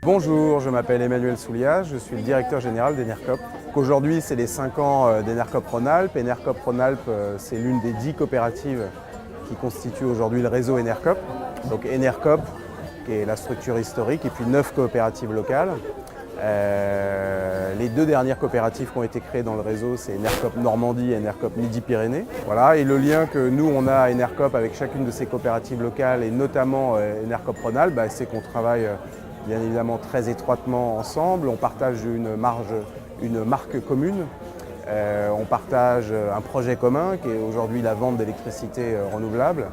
Bonjour, je m'appelle Emmanuel Souliat, je suis le directeur général d'Enercop. Aujourd'hui, c'est les 5 ans d'Enercop Rhône-Alpes. Enercop Rhône-Alpes, c'est l'une des 10 coopératives qui constituent aujourd'hui le réseau Enercop. Donc Enercop, qui est la structure historique, et puis 9 coopératives locales. Les 2 dernières coopératives qui ont été créées dans le réseau, c'est Enercop Normandie et Enercop Midi-Pyrénées. Voilà, et le lien que nous, on a à Enercop avec chacune de ces coopératives locales, et notamment Enercop Rhône-Alpes, c'est qu'on travaille bien évidemment très étroitement ensemble. On partage une marque commune. On partage un projet commun qui est aujourd'hui la vente d'électricité renouvelable.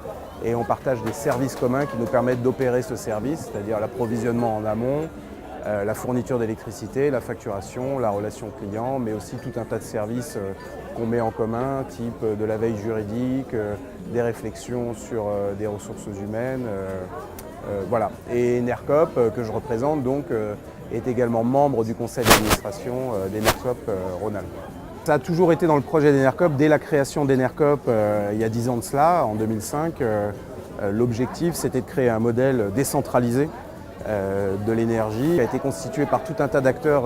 Et on partage des services communs qui nous permettent d'opérer ce service, c'est-à-dire l'approvisionnement en amont, la fourniture d'électricité, la facturation, la relation client, mais aussi tout un tas de services qu'on met en commun, type de la veille juridique, des réflexions sur des ressources humaines. Voilà. Et Enercop, que je représente, donc, est également membre du conseil d'administration d'Enercop Rhône-Alpes. Ça a toujours été dans le projet d'Enercop. Dès la création d'Enercop, il y a 10 ans de cela, en 2005, l'objectif c'était de créer un modèle décentralisé de l'énergie, qui a été constitué par tout un tas d'acteurs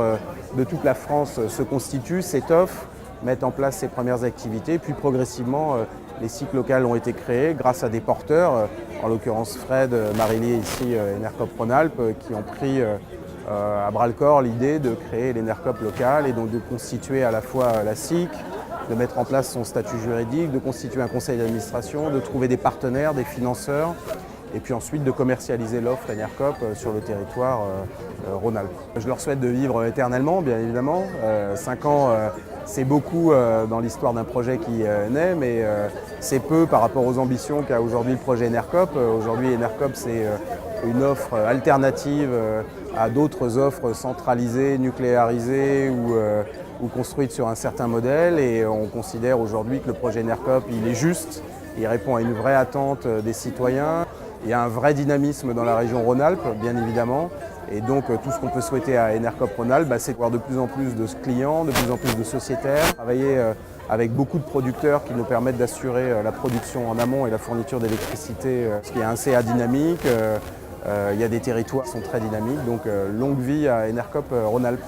de toute la France, se constituent, s'étoffent, mettent en place ses premières activités, puis progressivement les cycles locaux ont été créés grâce à des porteurs, en l'occurrence Fred Marillier ici, Enercop Rhône-Alpes, qui ont pris à bras-le-corps l'idée de créer l'Enercop local et donc de constituer à la fois la SIC, de mettre en place son statut juridique, de constituer un conseil d'administration, de trouver des partenaires, des financeurs, et puis ensuite de commercialiser l'offre Enercop sur le territoire Rhône-Alpes. Je leur souhaite de vivre éternellement, bien évidemment. 5 ans, c'est beaucoup dans l'histoire d'un projet qui naît, mais c'est peu par rapport aux ambitions qu'a aujourd'hui le projet Enercop. Aujourd'hui, Enercop, c'est une offre alternative à d'autres offres centralisées, nucléarisées ou construites sur un certain modèle. Et on considère aujourd'hui que le projet Enercop, il est juste, il répond à une vraie attente des citoyens. Il y a un vrai dynamisme dans la région Rhône-Alpes, bien évidemment. Et donc tout ce qu'on peut souhaiter à Enercop Rhône-Alpes, c'est de voir de plus en plus de clients, de plus en plus de sociétaires, travailler avec beaucoup de producteurs qui nous permettent d'assurer la production en amont et la fourniture d'électricité, ce qui est assez dynamique. Il y a des territoires qui sont très dynamiques, donc longue vie à Enercop Rhône-Alpes.